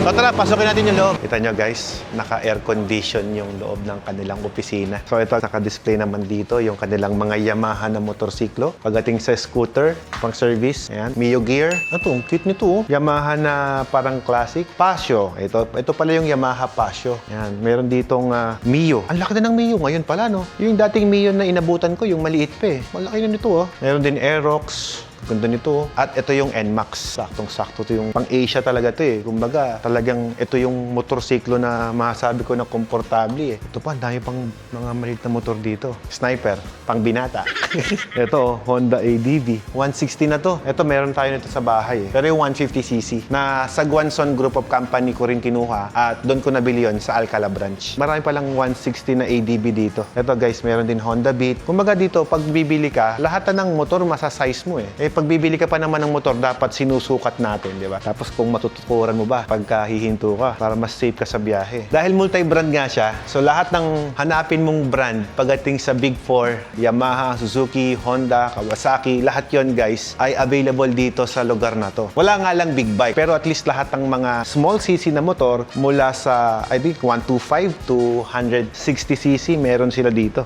So tara, pasukin natin yung loob. Kita nyo guys, naka-air condition yung loob ng kanilang opisina. So ito, naka-display naman dito yung kanilang mga Yamaha na motorsiklo. Pagdating sa scooter, pang service, ayan, Mio Gear. Ito, ang cute nito. Oh. Yamaha na parang classic. Pasio. Ito pala yung Yamaha Pasio. Ayan, meron ditong Mio. Ang laki na ng Mio ngayon pala, no? Yung dating Mio na inabutan ko, yung maliit pa eh. Malaki na nito, oh. Meron din Aerox. Ganda nito. At ito yung NMAX. Saktong-sakto to yung pang-Asia talaga to eh. Kumbaga, talagang ito yung motorsiklo na masasabi ko na komportable eh. Ito pa, dahil pang mga maliit na motor dito. Sniper, pang binata. Ito, Honda ADV. 160 na to. Ito, meron tayo nito sa bahay eh. Pero yung 150cc na sa Guanzon Group of Company ko rin kinuha at doon ko nabili yun sa Alcala branch. Marami palang 160 na ADV dito. Ito guys, meron din Honda Beat. Kumbaga dito, pag bibili ka, lahat na ng motor masasize mo eh. Pag bibili ka pa naman ng motor, dapat sinusukat natin, di ba? Tapos kung matutukuran mo ba, pagka hihinto ka, para mas safe ka sa biyahe. Dahil multi-brand nga siya, so lahat ng hanapin mong brand, pagdating sa Big 4, Yamaha, Suzuki, Honda, Kawasaki, lahat yon guys, ay available dito sa lugar na to. Wala nga lang big bike, pero at least lahat ng mga small cc na motor, mula sa, I think, 125 to 160cc, meron sila dito.